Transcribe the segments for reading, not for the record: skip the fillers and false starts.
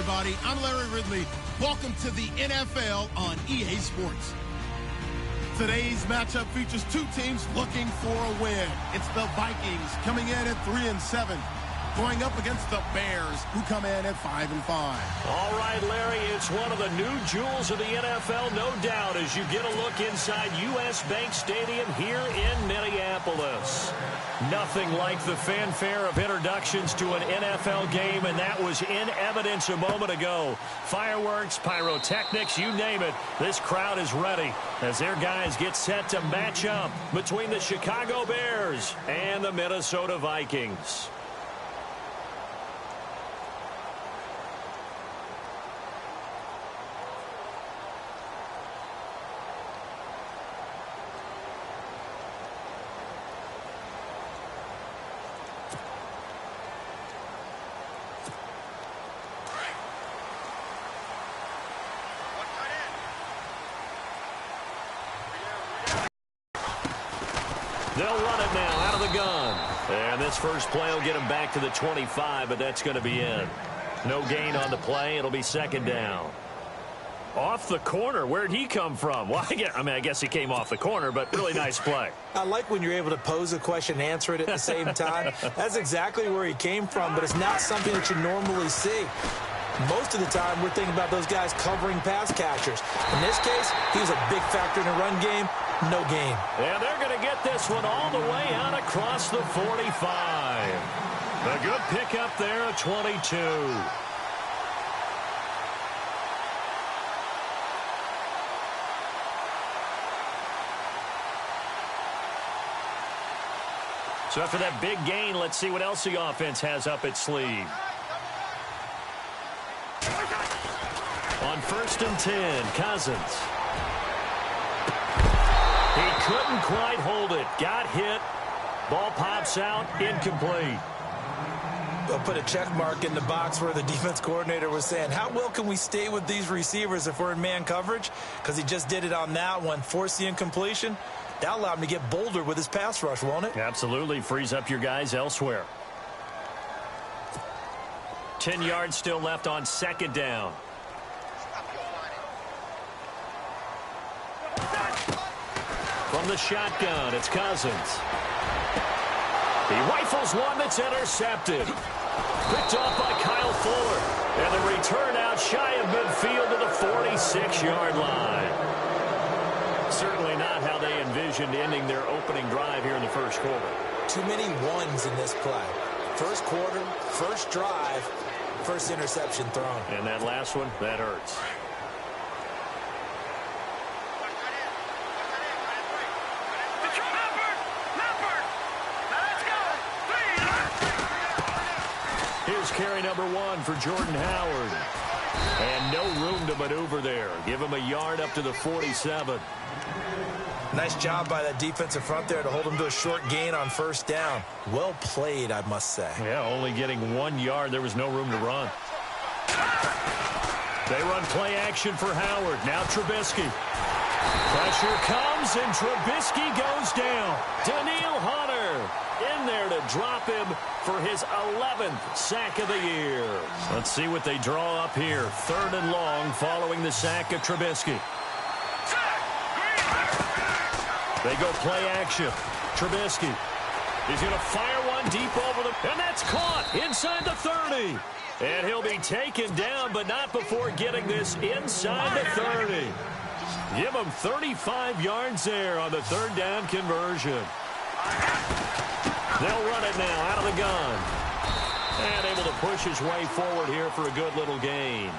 everybody. I'm Larry Ridley. Welcome to the NFL on EA Sports. Today's matchup features two teams looking for a win. It's the Vikings coming in at 3-7, going up against the Bears, who come in at 5-5. All right, Larry, it's one of the new jewels of the NFL, no doubt, as you get a look inside U.S. Bank Stadium here in Minneapolis. Nothing like the fanfare of introductions to an NFL game, and that was in evidence a moment ago. Fireworks, pyrotechnics, you name it. This crowd is ready as their guys get set to match up between the Chicago Bears and the Minnesota Vikings. They'll run it now out of the gun. And this first play will get him back to the 25, but that's going to be in. No gain on the play. It'll be second down. Off the corner. Where'd he come from? Well, I guess he came off the corner, but really nice play. I like when you're able to pose a question and answer it at the same time. That's exactly where he came from, but it's not something that you normally see. Most of the time, we're thinking about those guys covering pass catchers. In this case, he was a big factor in the run game. No gain. And they're going to get this one all the way out across the 45. A good pickup there at 22. So after that big gain, let's see what else the offense has up its sleeve. On 1st and 10, Cousins. He couldn't quite hold it. Got hit. Ball pops out. Incomplete. They'll put a check mark in the box where the defense coordinator was saying, how well can we stay with these receivers if we're in man coverage? Because he just did it on that one. Force the incompletion. That allowed him to get bolder with his pass rush, won't it? Absolutely. Frees up your guys elsewhere. 10 yards still left on second down. From the shotgun, it's Cousins. He rifles one that's intercepted. Picked off by Kyle Fuller. And the return out shy of midfield to the 46-yard line. Certainly not how they envisioned ending their opening drive here in the first quarter. Too many ones in this play. First quarter, first drive, first interception thrown. And that last one, that hurts. Here's carry number 1 for Jordan Howard. And no room to maneuver there. Give him a yard up to the 47. Nice job by that defensive front there to hold him to a short gain on first down. Well played, I must say. Yeah, only getting 1 yard. There was no room to run. They run play action for Howard. Now Trubisky. Pressure comes, and Trubisky goes down. Daniil Hunter in there to drop him for his 11th sack of the year. Let's see what they draw up here. 3rd and long following the sack of Trubisky. They go play action. Trubisky. He's going to fire one deep over the... And that's caught inside the 30. And he'll be taken down, but not before getting this inside the 30. Give him 35 yards there on the 3rd down conversion. They'll run it now out of the gun. And able to push his way forward here for a good little gain.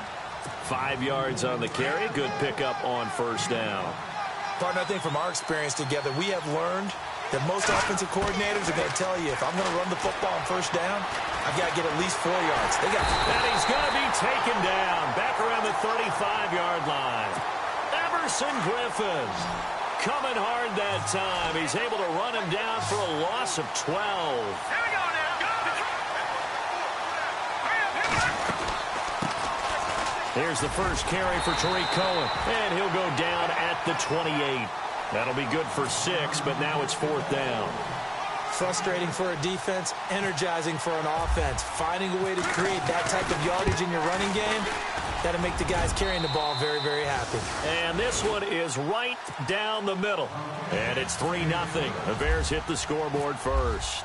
5 yards on the carry. Good pickup on first down. Partner, I think from our experience together, we have learned that most offensive coordinators are going to tell you, if I'm going to run the football on first down, I've got to get at least 4 yards. And he's going to be taken down back around the 35-yard line. Everson Griffin coming hard that time. He's able to run him down for a loss of 12. Here we go now. Here's the first carry for Tariq Cohen. And he'll go down at the 28. That'll be good for 6, but now it's 4th down. Frustrating for a defense, energizing for an offense. Finding a way to create that type of yardage in your running game, that'll make the guys carrying the ball very, very happy. And this one is right down the middle. And it's 3-0. The Bears hit the scoreboard first.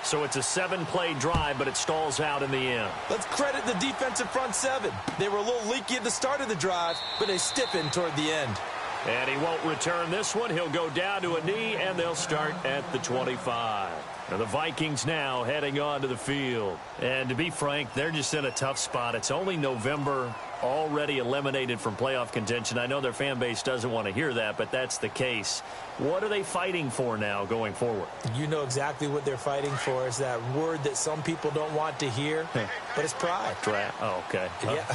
So it's a 7-play drive, but it stalls out in the end. Let's credit the defensive front seven. They were a little leaky at the start of the drive, but they stiffened toward the end. And he won't return this one. He'll go down to a knee, and they'll start at the 25. Now the Vikings now heading onto the field. And to be frank, they're just in a tough spot. It's only November, already eliminated from playoff contention. I know their fan base doesn't want to hear that, but that's the case. What are they fighting for now going forward? You know exactly what they're fighting for. Is that word that some people don't want to hear, but it's pride. Draft. Oh, okay. Yeah.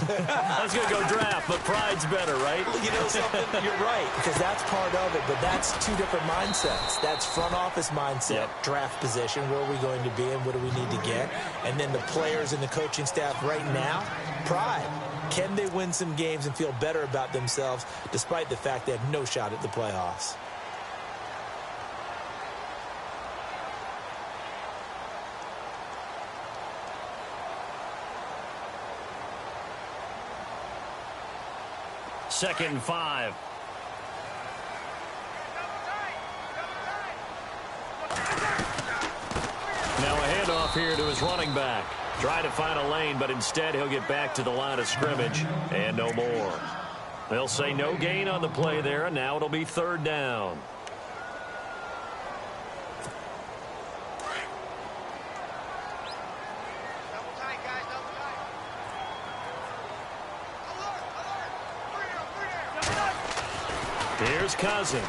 I was going to go draft, but pride's better, right? You know something? You're right, because that's part of it, but that's two different mindsets. That's front office mindset, draft position, where are we going to be and what do we need to get? And then the players and the coaching staff right now, pride. Can they win some games and feel better about themselves despite the fact they have no shot at the playoffs? Second and 5. Now a handoff here to his running back. Try to find a lane, but instead he'll get back to the line of scrimmage and no more. They'll say no gain on the play there, and now it'll be third down. Here's Cousins.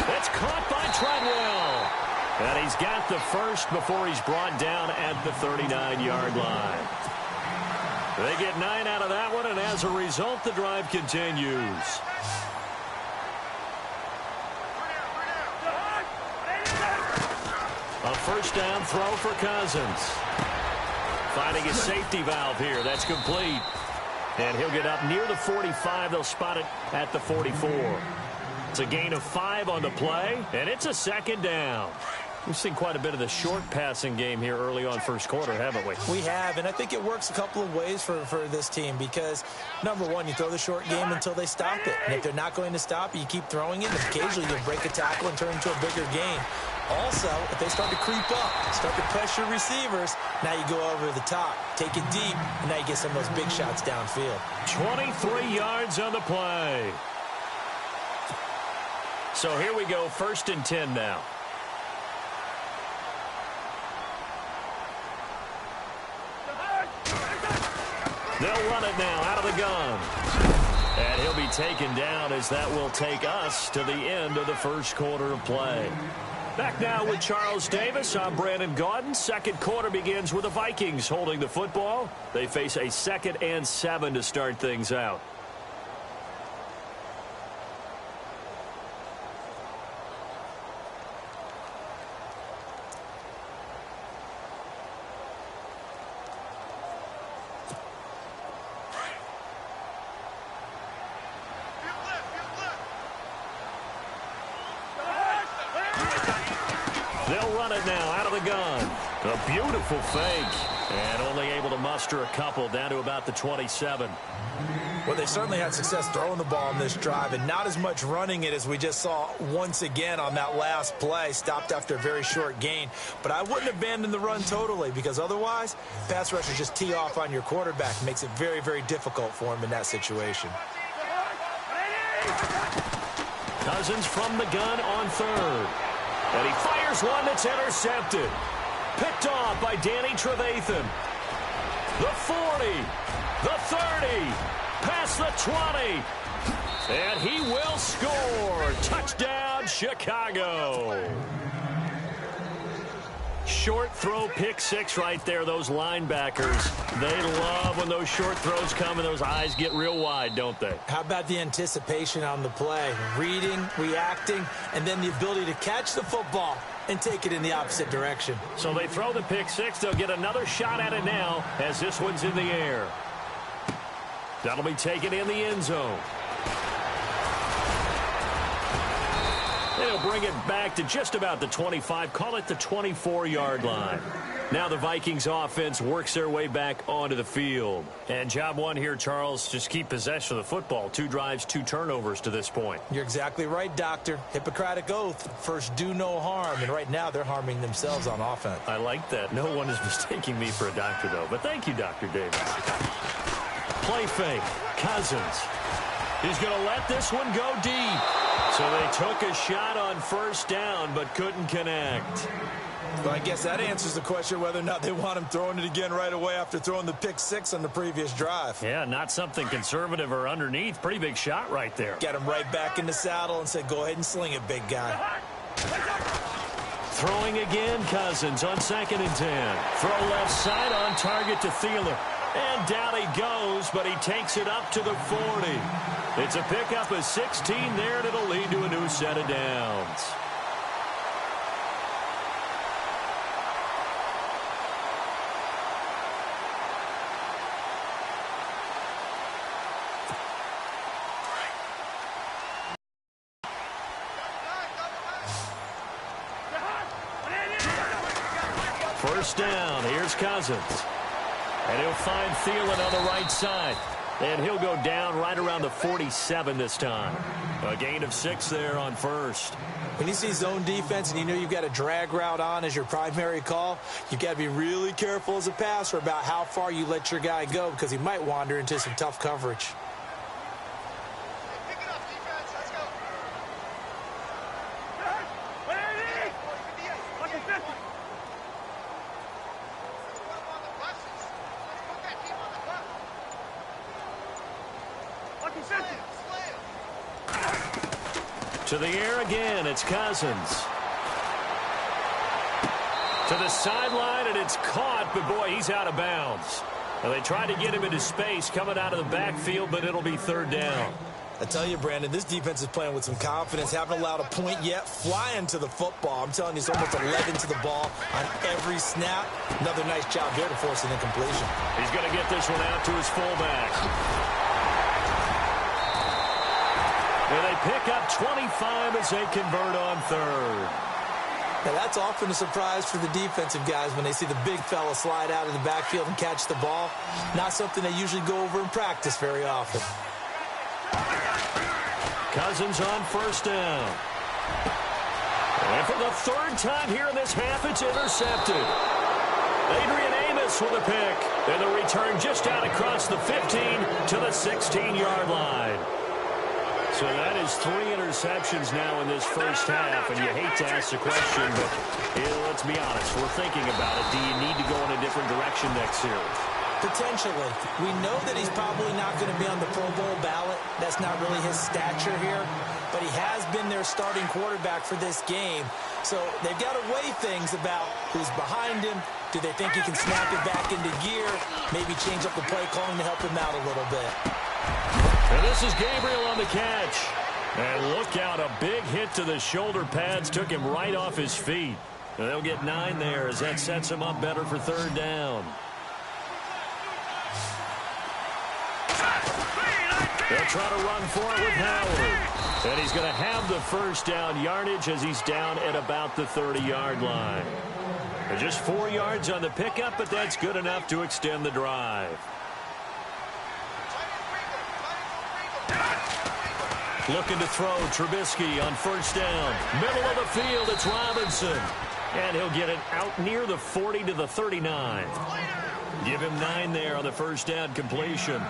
That's caught by Treadwell. And he's got the first before he's brought down at the 39-yard line. They get 9 out of that one, and as a result, the drive continues. A first down throw for Cousins. Finding a safety valve here. That's complete. And he'll get up near the 45. They'll spot it at the 44. It's a gain of 5 on the play, and it's a second down. We've seen quite a bit of the short passing game here early on first quarter, haven't we? We have, and I think it works a couple of ways for this team because, number one, you throw the short game until they stop it. And if they're not going to stop it, you keep throwing it, and occasionally you'll break a tackle and turn into a bigger gain. Also, if they start to creep up, start to pressure receivers, now you go over the top, take it deep, and now you get some of those big shots downfield. 23 yards on the play. So here we go, 1st and 10 now. They'll run it now out of the gun. And he'll be taken down as that will take us to the end of the first quarter of play. Back now with Charles Davis. I'm Brandon Gaudin. Second quarter begins with the Vikings holding the football. They face a 2nd and 7 to start things out. Now out of the gun. A beautiful fake. And only able to muster a couple down to about the 27. Well, they certainly had success throwing the ball in this drive and not as much running it as we just saw once again on that last play. Stopped after a very short gain. But I wouldn't abandon the run totally because otherwise, pass rushers just tee off on your quarterback. It makes it very, very difficult for him in that situation. Cousins from the gun on third. And he fires one that's intercepted. Picked off by Danny Trevathan. The 40. The 30. Past the 20. And he will score. Touchdown, Chicago. Short throw, pick 6 right there. Those linebackers, they love when those short throws come and those eyes get real wide, don't they? How about the anticipation on the play? Reading, reacting, and then the ability to catch the football and take it in the opposite direction. So they throw the pick 6. They'll get another shot at it now as this one's in the air. That'll be taken in the end zone. And he'll bring it back to just about the 25, call it the 24-yard line. Now the Vikings offense works their way back onto the field. And job one here, Charles, just keep possession of the football. 2 drives, 2 turnovers to this point. You're exactly right, Doctor. Hippocratic oath. First, do no harm. And right now, they're harming themselves on offense. I like that. No one is mistaking me for a doctor, though. But thank you, Dr. Davis. Play fake. Cousins. He's going to let this one go deep. So they took a shot on first down, but couldn't connect. Well, I guess that answers the question whether or not they want him throwing it again right away after throwing the pick 6 on the previous drive. Yeah, not something conservative or underneath. Pretty big shot right there. Got him right back in the saddle and said, go ahead and sling it, big guy. Throwing again, Cousins on 2nd and 10. Throw left side on target to Thielen. And down he goes, but he takes it up to the 40. It's a pickup of 16 there, and it'll lead to a new set of downs. First down, here's Cousins. And he'll find Thielen on the right side. And he'll go down right around the 47 this time. A gain of 6 there on first. When you see zone defense and you know you've got a drag route on as your primary call, you've got to be really careful as a passer about how far you let your guy go because he might wander into some tough coverage. To the air again, it's Cousins. To the sideline, and it's caught, but boy, he's out of bounds. And they tried to get him into space coming out of the backfield, but it'll be 3rd down. I tell you, Brandon, this defense is playing with some confidence. Haven't allowed a point yet. Flying to the football. I'm telling you, it's almost 11 to the ball on every snap. Another nice job there to force an incompletion. He's going to get this one out to his fullback. And they pick up 25 as they convert on 3rd. Now, that's often a surprise for the defensive guys when they see the big fella slide out of the backfield and catch the ball. Not something they usually go over in practice very often. Cousins on first down. And for the 3rd time here in this half, it's intercepted. Adrian Amos with a pick. And the return just out across the 15 to the 16-yard line. So that is 3 interceptions now in this first half, and you hate to ask the question, but let's be honest, we're thinking about it. Do you need to go in a different direction next series? Potentially. We know that he's probably not going to be on the Pro Bowl ballot. That's not really his stature here, but he has been their starting quarterback for this game. So they've got to weigh things about who's behind him. Do they think he can snap it back into gear? Maybe change up the play calling to help him out a little bit. And this is Gabriel on the catch. And look out, a big hit to the shoulder pads took him right off his feet. And they'll get 9 there as that sets him up better for 3rd down. They'll try to run for it with Howard. And he's going to have the first down yardage as he's down at about the 30-yard line. And just 4 yards on the pickup, but that's good enough to extend the drive. Looking to throw, Trubisky on first down. Middle of the field, it's Robinson. And he'll get it out near the 40 to the 39. Give him 9 there on the first down completion.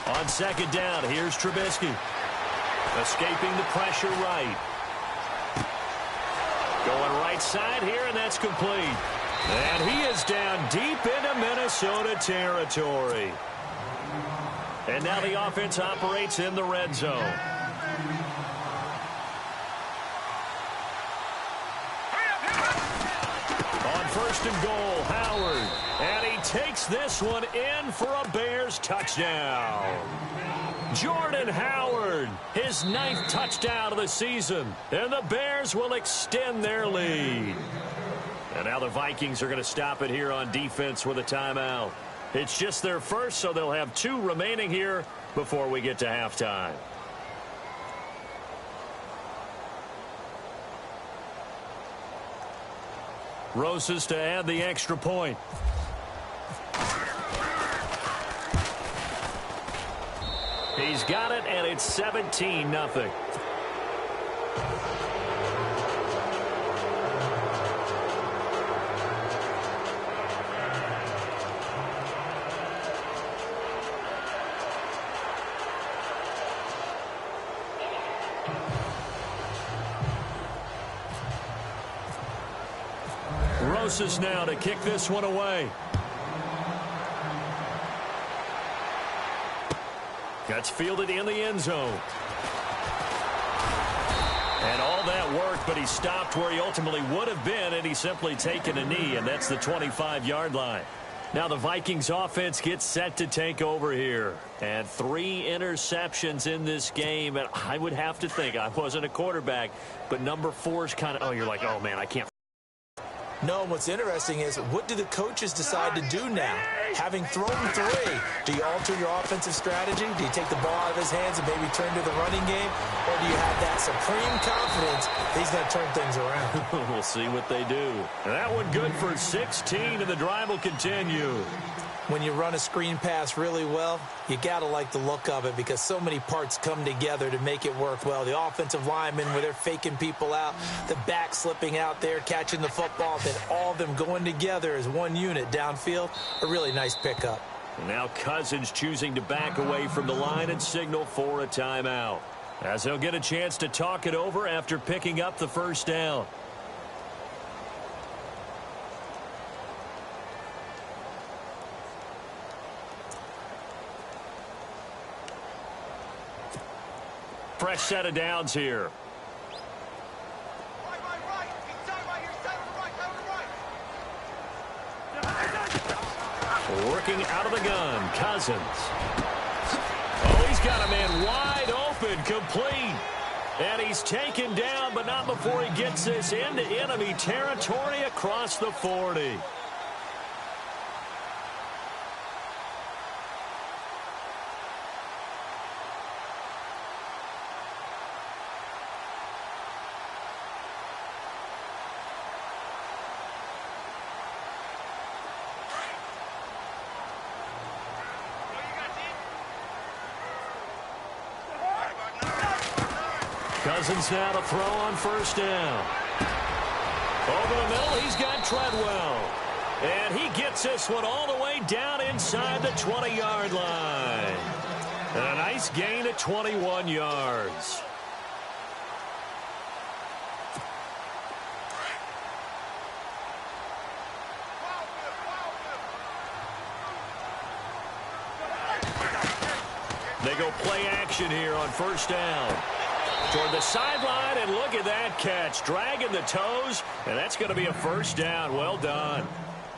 On 2nd down, here's Trubisky. Escaping the pressure right. Going right side here, and that's complete. And he is down deep into Minnesota territory. And now the offense operates in the red zone. On 1st and goal, Howard. And he takes this one in for a Bears touchdown. Jordan Howard, his 9th touchdown of the season. And the Bears will extend their lead. And now the Vikings are going to stop it here on defense with a timeout. It's just their first, so they'll have 2 remaining here before we get to halftime. Rosas to add the extra point. He's got it, and it's 17-0. Rosas now to kick this one away. Gets fielded in the end zone. And all that worked, but he stopped where he ultimately would have been, and he's simply taken a knee, and that's the 25-yard line. Now the Vikings offense gets set to take over here. And 3 interceptions in this game, and I would have to think, I wasn't a quarterback, but number 4 is kind of, oh, you're like, oh, man, I can't. No, what's interesting is, what do the coaches decide to do now? Having thrown 3, do you alter your offensive strategy? Do you take the ball out of his hands and maybe turn to the running game? Or do you have that supreme confidence that he's going to turn things around? We'll see what they do. And that one good for 16, and the drive will continue. When you run a screen pass really well, you got to like the look of it because so many parts come together to make it work well. The offensive linemen, where they're faking people out, the back slipping out there, catching the football, then all of them going together as one unit downfield. A really nice pickup. And now Cousins choosing to back away from the line and signal for a timeout, as he'll get a chance to talk it over after picking up the first down. Fresh set of downs here. Working out of the gun, Cousins. Oh, he's got a man wide open, complete. And he's taken down, but not before he gets this into enemy territory across the 40. Cousins now to throw on first down. Over the middle, he's got Treadwell. And he gets this one all the way down inside the 20-yard line. And a nice gain of 21 yards. They go play action here on first down. Toward the sideline, and look at that catch. Dragging the toes, and that's going to be a first down. Well done.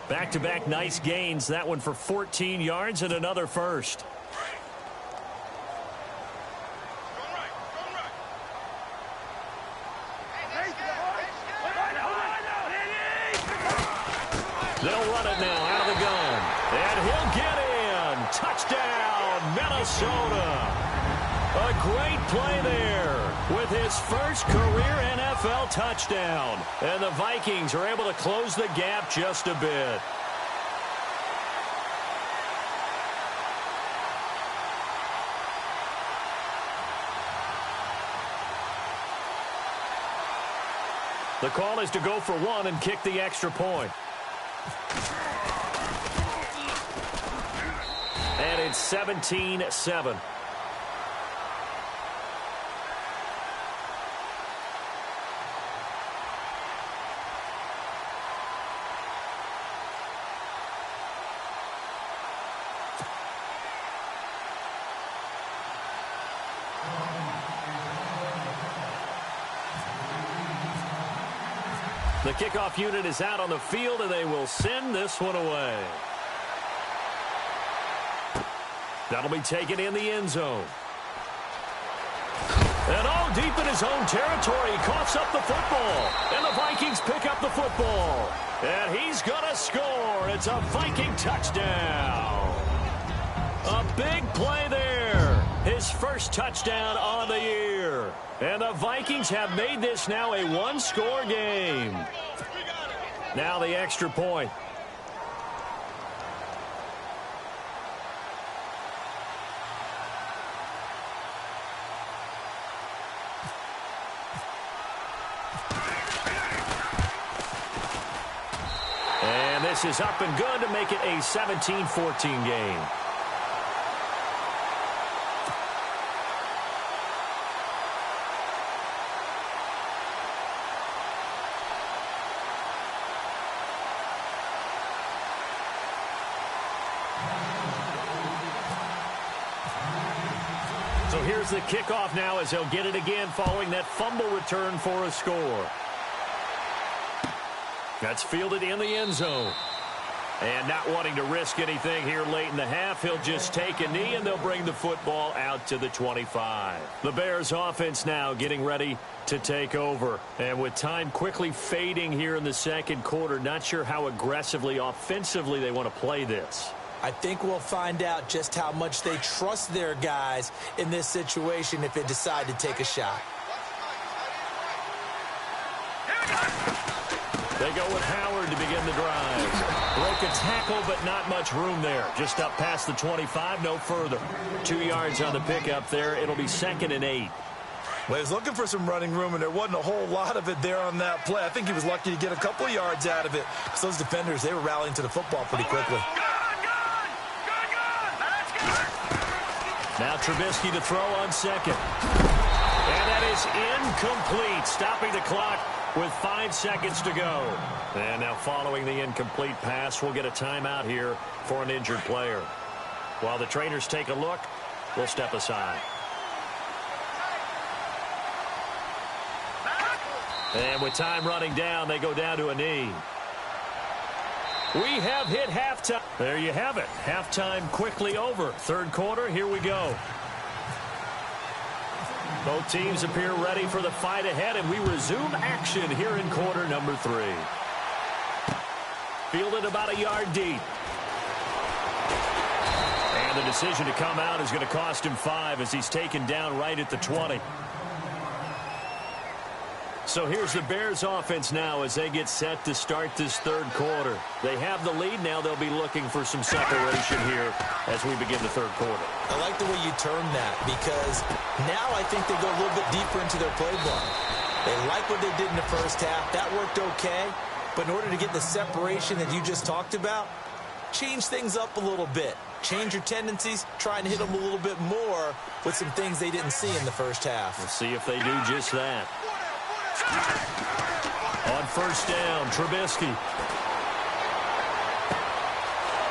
Back-to-back nice gains. That one for 14 yards and another first. They'll run it now out of the gun. And he'll get in. Touchdown, Minnesota. A great play there with his first career NFL touchdown. And the Vikings are able to close the gap just a bit. The call is to go for 1 and kick the extra point. And it's 17-7. The kickoff unit is out on the field, and they will send this one away. That'll be taken in the end zone. And all deep in his own territory, he coughs up the football. And the Vikings pick up the football. And he's going to score. It's a Viking touchdown. A big play there. His first touchdown on the year. And the Vikings have made this now a one-score game. Now the extra point. And this is up and good to make it a 17-14 game. So here's the kickoff now as they'll get it again following that fumble return for a score. That's fielded in the end zone. And not wanting to risk anything here late in the half, he'll just take a knee and they'll bring the football out to the 25. The Bears offense now getting ready to take over. And with time quickly fading here in the second quarter, not sure how aggressively, offensively they want to play this. I think we'll find out just how much they trust their guys in this situation if they decide to take a shot. They go with Howard to begin the drive. Broke a tackle, but not much room there. Just up past the 25, no further. 2 yards on the pickup there. It'll be 2nd and 8. Well, he was looking for some running room, and there wasn't a whole lot of it there on that play. I think he was lucky to get a couple of yards out of it because those defenders, they were rallying to the football pretty quickly. Now Trubisky to throw on second. And that is incomplete, stopping the clock with 5 seconds to go. And now following the incomplete pass, we'll get a timeout here for an injured player. While the trainers take a look, we'll step aside. And with time running down, they go down to a knee. We have hit halftime. There you have it. Halftime quickly over. Third quarter, here we go. Both teams appear ready for the fight ahead, and we resume action here in quarter number 3. Fielded about a yard deep. And the decision to come out is going to cost him 5 as he's taken down right at the 20. So here's the Bears offense now as they get set to start this third quarter. They have the lead. Now they'll be looking for some separation here as we begin the third quarter. I like the way you term that because now I think they go a little bit deeper into their playbook. They like what they did in the first half. That worked okay. But in order to get the separation that you just talked about, change things up a little bit. Change your tendencies. Try and hit them a little bit more with some things they didn't see in the first half. We'll see if they do just that. On first down, Trubisky.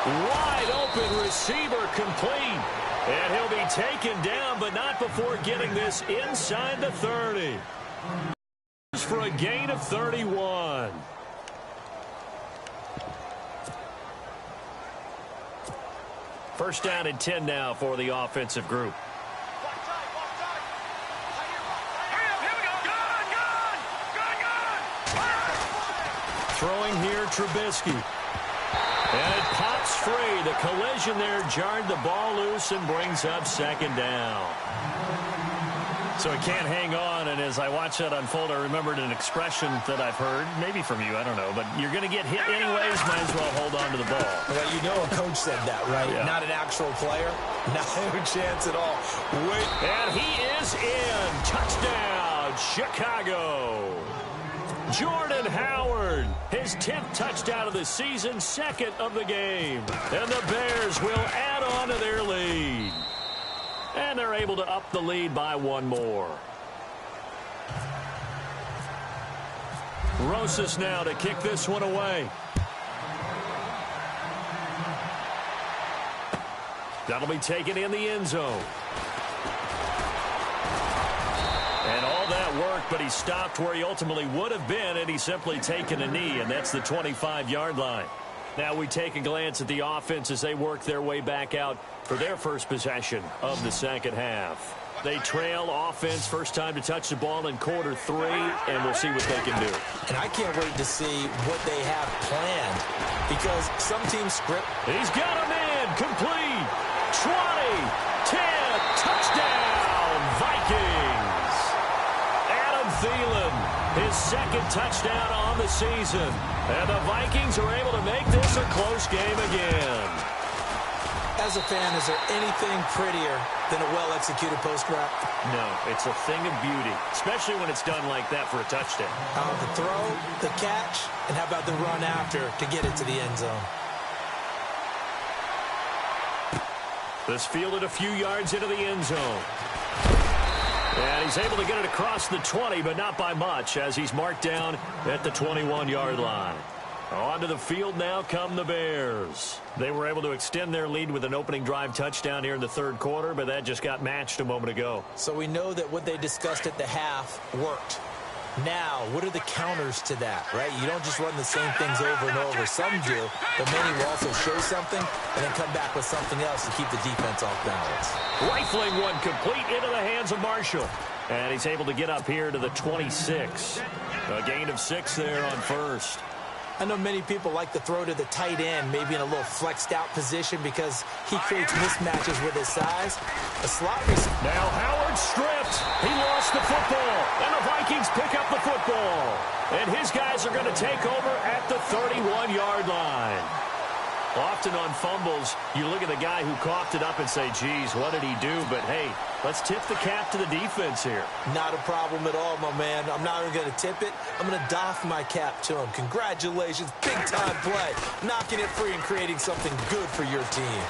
Wide open receiver complete. And he'll be taken down, but not before getting this inside the 30. For a gain of 31. First down and 10 now for the offensive group. Throwing here, Trubisky. And it pops free. The collision there jarred the ball loose and brings up second down. So he can't hang on, and as I watch that unfold, I remembered an expression that I've heard, maybe from you, I don't know, but you're going to get hit anyways, might as well hold on to the ball. Well, you know a coach said that, right? Yeah. Not an actual player. Not a chance at all. Wait. And he is in. Touchdown, Chicago. Jordan Howard, his 10th touchdown of the season, 2nd of the game. And the Bears will add on to their lead. And they're able to up the lead by 1 more. Rosas now to kick this one away. That'll be taken in the end zone. And all that worked, but he stopped where he ultimately would have been, and he's simply taken a knee, and that's the 25-yard line. Now we take a glance at the offense as they work their way back out for their first possession of the second half. They trail offense first time to touch the ball in quarter 3, and we'll see what they can do. And I can't wait to see what they have planned because some teams script. He's got him in. Complete. 20, 10, touchdown, Vikings. Adam Thielen, his second touchdown on the season. And the Vikings are able to make this a close game again. As a fan, is there anything prettier than a well-executed post route? No, it's a thing of beauty, especially when it's done like that for a touchdown. The throw, the catch, and how about the run after to get it to the end zone? This fielded a few yards into the end zone. And he's able to get it across the 20, but not by much, as he's marked down at the 21-yard line. Onto the field now come the Bears. They were able to extend their lead with an opening drive touchdown here in the third quarter, but that just got matched a moment ago. So we know that what they discussed at the half worked. Now, what are the counters to that, right? You don't just run the same things over and over. Some do, but many will also show something and then come back with something else to keep the defense off balance. Rifling one complete into the hands of Marshall. And he's able to get up here to the 26. A gain of 6 there on first. I know many people like to throw to the tight end, maybe in a little flexed out position because he creates mismatches with his size. A slot receiver. Now Howard stripped. He lost the football. And the Vikings pick up the football. And his guys are going to take over at the 31-yard line. Often on fumbles, you look at the guy who coughed it up and say, geez, what did he do? But, hey, let's tip the cap to the defense here. Not a problem at all, my man. I'm not even going to tip it. I'm going to doff my cap to him. Congratulations. Big-time play. Knocking it free and creating something good for your team.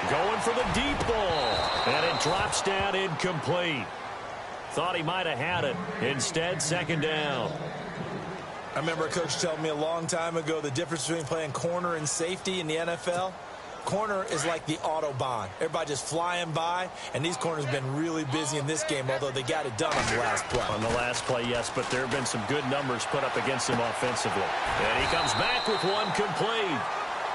Going for the deep ball. And it drops down incomplete. Thought he might have had it. Instead, second down. I remember a coach telling me a long time ago the difference between playing corner and safety in the NFL. Corner is like the Autobahn. Everybody just flying by, and these corners have been really busy in this game, although they got it done on the last play. On the last play, yes, but there have been some good numbers put up against him offensively. And he comes back with one complete.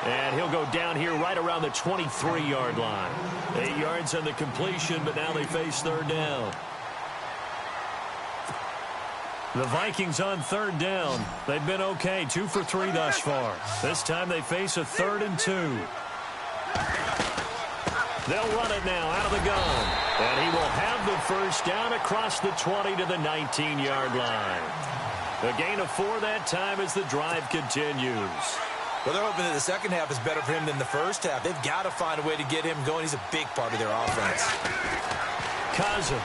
And he'll go down here right around the 23-yard line. 8 yards on the completion, but now they face third down. The Vikings on third down. They've been okay, 2 for 3 thus far. This time they face a 3rd and 2. They'll run it now out of the gun. And he will have the first down across the 20 to the 19-yard line. A gain of 4 that time as the drive continues. Well, they're hoping that the second half is better for him than the first half. They've got to find a way to get him going. He's a big part of their offense. Cousins.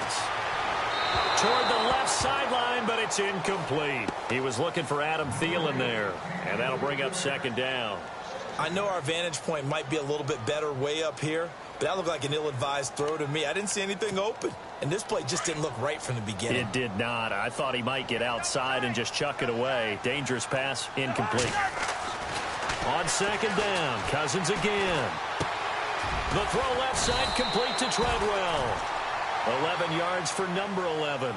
Toward the left sideline, but it's incomplete. He was looking for Adam Thielen there, and that'll bring up second down. I know our vantage point might be a little bit better way up here, but that looked like an ill-advised throw to me. I didn't see anything open, and this play just didn't look right from the beginning. It did not. I thought he might get outside and just chuck it away. Dangerous pass, incomplete. On second down, Cousins again. The throw left side complete to Treadwell. 11 yards for number 11.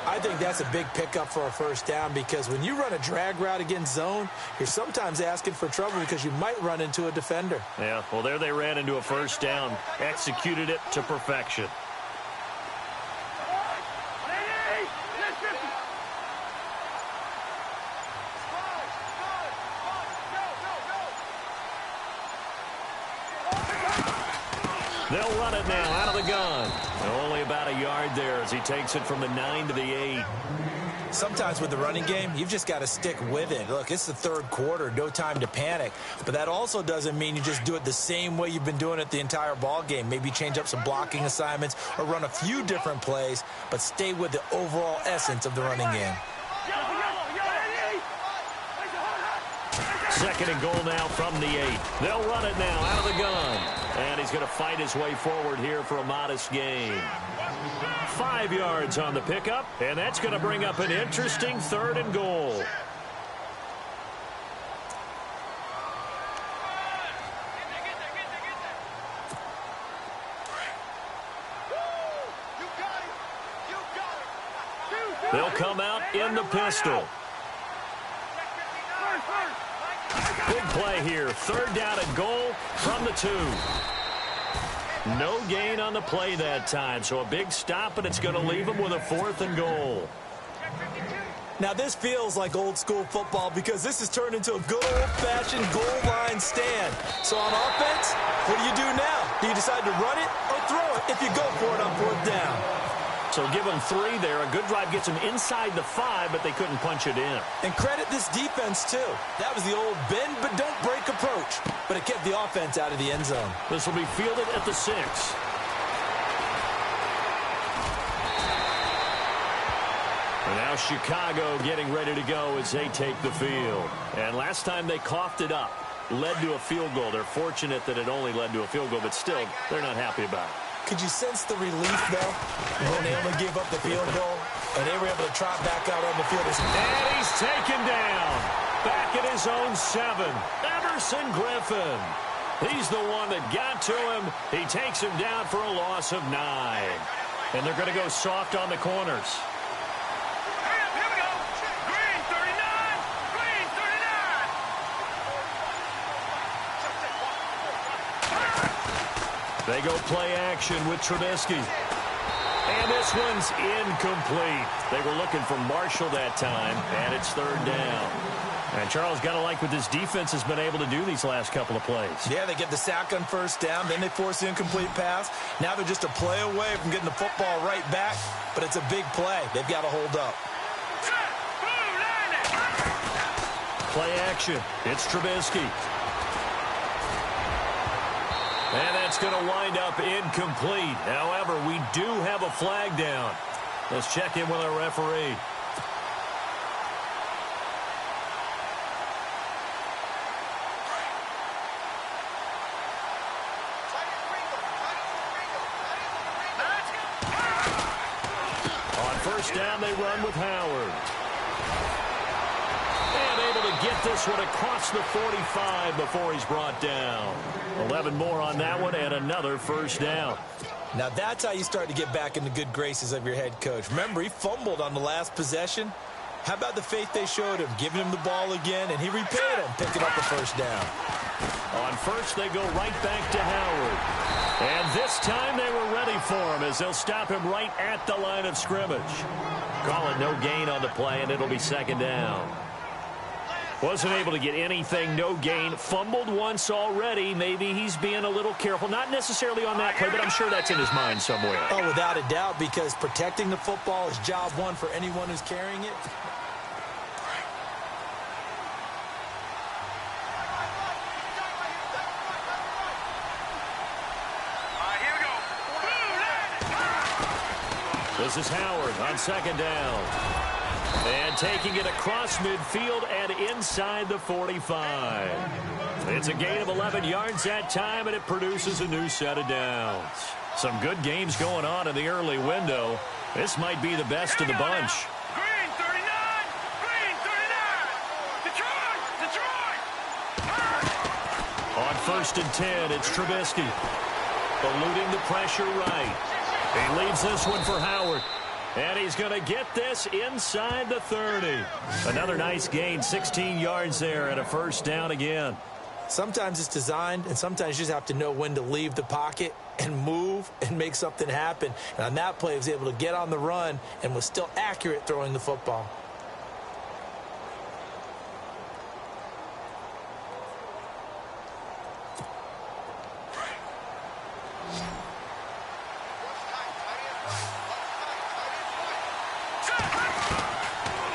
I think that's a big pickup for a first down because when you run a drag route against zone, you're sometimes asking for trouble because you might run into a defender. Yeah, well, there they ran into a first down, executed it to perfection. They'll run it now out of the gun. Only about a yard there as he takes it from the 9 to the 8. Sometimes with the running game, you've just got to stick with it. Look, it's the third quarter, no time to panic. But that also doesn't mean you just do it the same way you've been doing it the entire ball game. Maybe change up some blocking assignments or run a few different plays, but stay with the overall essence of the running game. Second and goal now from the 8. They'll run it now out of the gun. And he's going to fight his way forward here for a modest gain. 5 yards on the pickup, and that's going to bring up an interesting 3rd and goal. They'll come out in the pistol. Big play here. 3rd down and goal from the 2. No gain on the play that time, so a big stop, and it's going to leave them with a 4th and goal. Now, this feels like old-school football because this has turned into a good old-fashioned goal line stand. So on offense, what do you do now? Do you decide to run it or throw it if you go for it on 4th down? So give them 3 there. A good drive gets them inside the 5, but they couldn't punch it in. And credit this defense, too. That was the old bend but don't break approach, but it kept the offense out of the end zone. This will be fielded at the 6. And now Chicago getting ready to go as they take the field. And last time they coughed it up, led to a field goal. They're fortunate that it only led to a field goal, but still, they're not happy about it. Could you sense the relief, though, when they only gave up the field goal and they were able to trot back out on the field? And he's taken down. Back at his own 7. Everson Griffin. He's the one that got to him. He takes him down for a loss of 9. And they're going to go soft on the corners. They go play action with Trubisky. And this one's incomplete. They were looking for Marshall that time, and it's 3rd down. And Charles, got to like what this defense has been able to do these last couple of plays. Yeah, they get the sack on 1st down, then they force the incomplete pass. Now they're just a play away from getting the football right back, but it's a big play. They've got to hold up. Play action. It's Trubisky. And that's going to wind up incomplete. However, we do have a flag down. Let's check in with our referee. On 1st down, they run with Howard. And able to get this one across the 45 before he's brought down. 11 more on that one and another 1st down. Now that's how you start to get back in the good graces of your head coach. Remember, he fumbled on the last possession. How about the faith they showed him, giving him the ball again, and he repaid him, picking up a 1st down. On 1st, they go right back to Howard. And this time they were ready for him as they'll stop him right at the line of scrimmage. Call it no gain on the play, and it'll be 2nd down. Wasn't able to get anything, no gain. Fumbled once already. Maybe he's being a little careful. Not necessarily on that play, but I'm sure that's in his mind somewhere. Oh, without a doubt, because protecting the football is job 1 for anyone who's carrying it. This is Howard on 2nd down. And taking it across midfield and inside the 45. It's a gain of 11 yards that time, and it produces a new set of downs. Some good games going on in the early window. This might be the best of the bunch. Green 39! Green 39! Detroit! Detroit! On 1st and 10, it's Trubisky. Eluding the pressure right. He leaves this one for Howard. And he's going to get this inside the 30. Another nice gain, 16 yards there and a 1st down again. Sometimes it's designed, and sometimes you just have to know when to leave the pocket and move and make something happen. And on that play, he was able to get on the run and was still accurate throwing the football.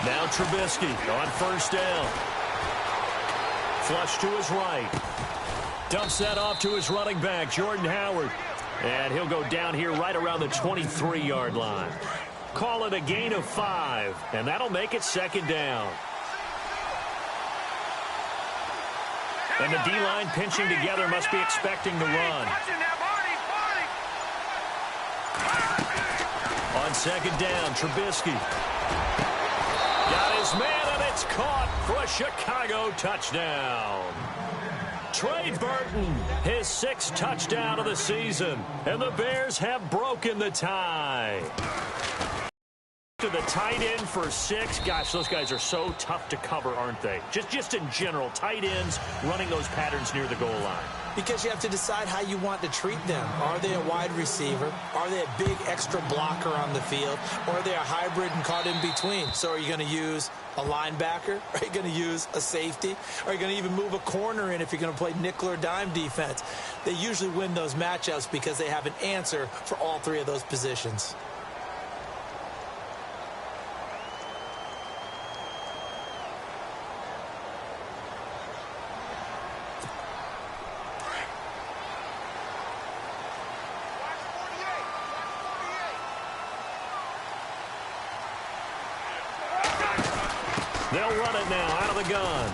Now Trubisky on 1st down. Flush to his right. Dumps that off to his running back, Jordan Howard. And he'll go down here right around the 23-yard line. Call it a gain of 5, and that'll make it 2nd down. And the D-line pinching together must be expecting the run. On 2nd down, Trubisky. Got his man, and it's caught for a Chicago touchdown. Trey Burton, his 6th touchdown of the season, and the Bears have broken the tie. To the tight end for 6. Gosh, those guys are so tough to cover, aren't they? Just in general, tight ends running those patterns near the goal line. because you have to decide how you want to treat them. Are they a wide receiver? Are they a big extra blocker on the field? Or are they a hybrid and caught in between? So are you going to use a linebacker? Are you going to use a safety? Are you going to even move a corner in if you're going to play nickel or dime defense? They usually win those matchups because they have an answer for all three of those positions. They'll run it now out of the gun.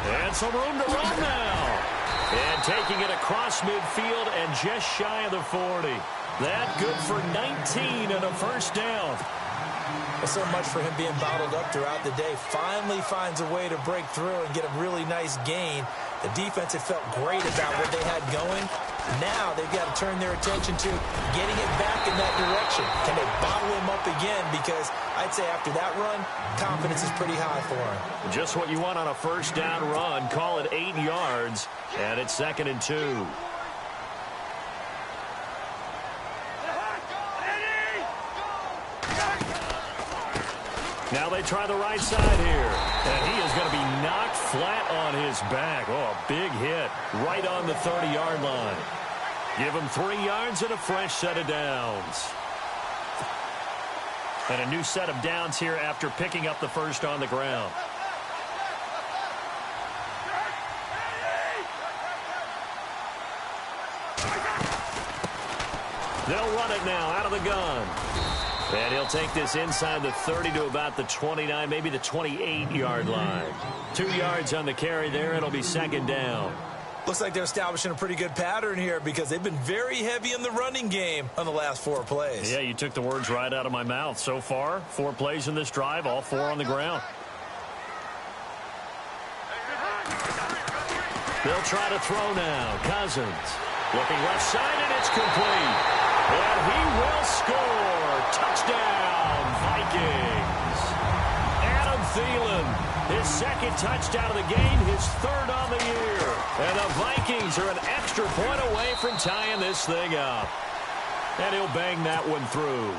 And some room to run now. And taking it across midfield and just shy of the 40. That good for 19 and a first down. Well, so much for him being bottled up throughout the day. Finally finds a way to break through and get a really nice gain. The defense had felt great about what they had going. Now they've got to turn their attention to getting it back in that direction. Can they bottle him up again? Because I'd say after that run, confidence is pretty high for him. Just what you want on a first down run. Call it 8 yards, and it's 2nd and 2. Now they try the right side here. And he is going to be knocked flat on his back. Oh, a big hit right on the 30-yard line. Give him 3 yards and a fresh set of downs. And a new set of downs here after picking up the first on the ground. They'll run it now out of the gun. And he'll take this inside the 30 to about the 29, maybe the 28-yard line. 2 yards on the carry there. It'll be 2nd down. Looks like they're establishing a pretty good pattern here because they've been very heavy in the running game on the last 4 plays. Yeah, you took the words right out of my mouth. So far, 4 plays in this drive, all 4 on the ground. They'll try to throw now. Cousins looking left side, and it's complete. And he will score. Touchdown, Vikings. Adam Thielen, his 2nd touchdown of the game, his 3rd on the year. And the Vikings are an extra point away from tying this thing up. And he'll bang that one through.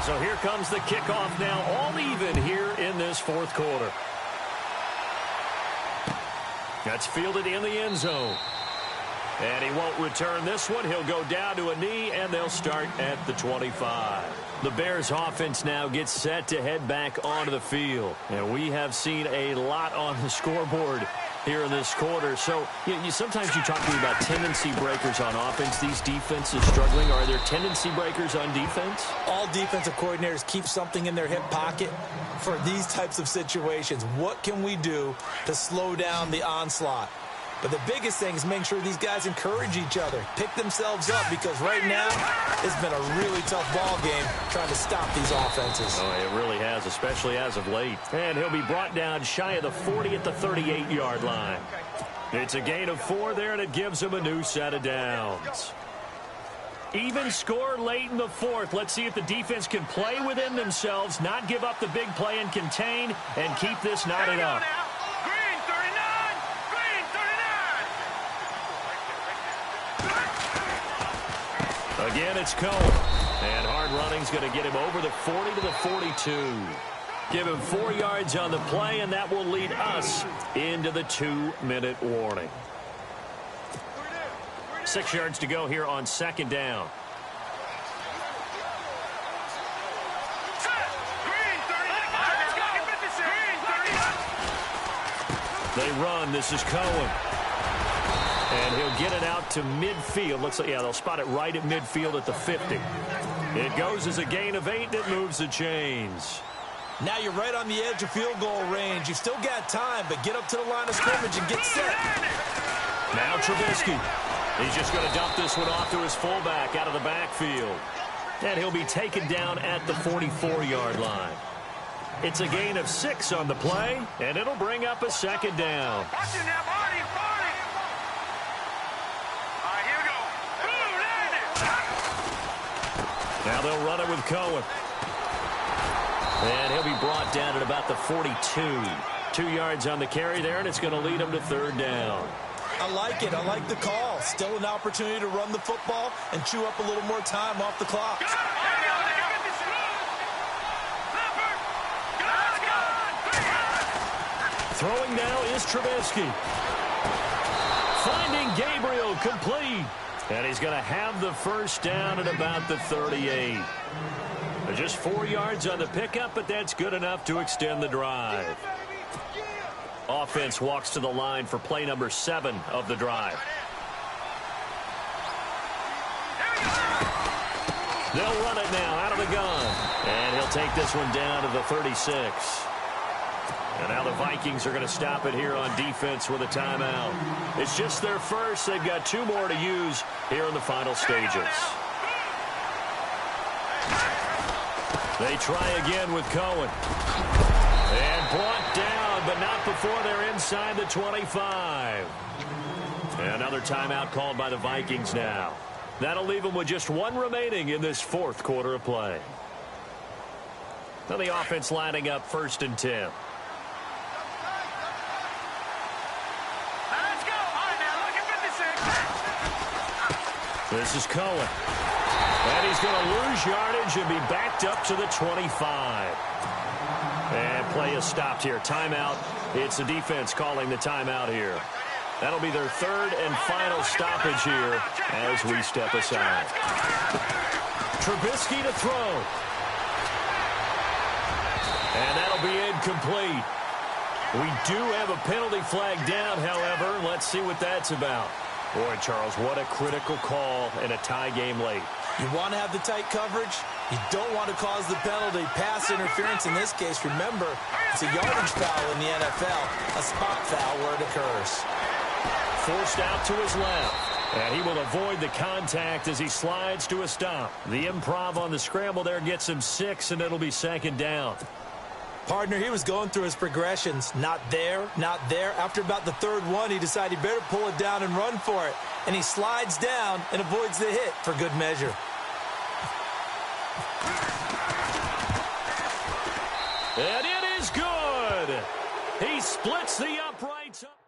So here comes the kickoff now, all even here in this 4th quarter. That's fielded in the end zone. And he won't return this one. He'll go down to a knee, and they'll start at the 25. The Bears offense now gets set to head back onto the field. And we have seen a lot on the scoreboard here in this quarter. So sometimes you talk to me about tendency breakers on offense. These defenses struggling. Are there tendency breakers on defense? All defensive coordinators keep something in their hip pocket for these types of situations. What can we do to slow down the onslaught? But the biggest thing is making sure these guys encourage each other, pick themselves up, because right now it's been a really tough ball game trying to stop these offenses. Oh, it really has, especially as of late. And he'll be brought down shy of the 40 at the 38-yard line. It's a gain of 4 there, and it gives him a new set of downs. Even score late in the 4th. Let's see if the defense can play within themselves, not give up the big play and contain, and keep this knotted up. Again, it's Cohen. And hard running's going to get him over the 40 to the 42. Give him 4 yards on the play, and that will lead us into the 2-minute warning. 6 yards to go here on 2nd down. They run. This is Cohen. And he'll get it out to midfield. Looks like, yeah, they'll spot it right at midfield at the 50. It goes as a gain of 8, and it moves the chains. Now you're right on the edge of field goal range. You've still got time, but get up to the line of scrimmage and get set. Now Trubisky. He's just going to dump this one off to his fullback out of the backfield. And he'll be taken down at the 44-yard line. It's a gain of 6 on the play, and it'll bring up a 2nd down. Now they'll run it with Cohen. And he'll be brought down at about the 42. 2 yards on the carry there, and it's going to lead him to 3rd down. I like it. I like the call. Still an opportunity to run the football and chew up a little more time off the clock. Throwing now is Trubisky. Finding Gabriel, complete. And he's going to have the 1st down at about the 38. Just 4 yards on the pickup, but that's good enough to extend the drive. Offense walks to the line for play number 7 of the drive. They'll run it now out of the gun. And he'll take this one down to the 36. And now the Vikings are going to stop it here on defense with a timeout. It's just their first. They've got 2 more to use here in the final stages. They try again with Cohen. And brought down, but not before they're inside the 25. And another timeout called by the Vikings now. That'll leave them with just 1 remaining in this 4th quarter of play. Now the offense lining up 1st and 10. This is Cohen. And he's going to lose yardage and be backed up to the 25. And play is stopped here. Timeout. It's the defense calling the timeout here. That'll be their 3rd and final stoppage here as we step aside. Trubisky to throw. And that'll be incomplete. We do have a penalty flag down, however. Let's see what that's about. Boy, Charles, what a critical call in a tie game late. You want to have the tight coverage. You don't want to cause the penalty. Pass interference in this case, remember, it's a yardage foul in the NFL, a spot foul where it occurs. Forced out to his left. And he will avoid the contact as he slides to a stop. The improv on the scramble there gets him 6, and it'll be 2nd down. Partner, he was going through his progressions. Not there, not there. After about the 3rd one, he decided he better pull it down and run for it. And he slides down and avoids the hit for good measure. And it is good. He splits the uprights up.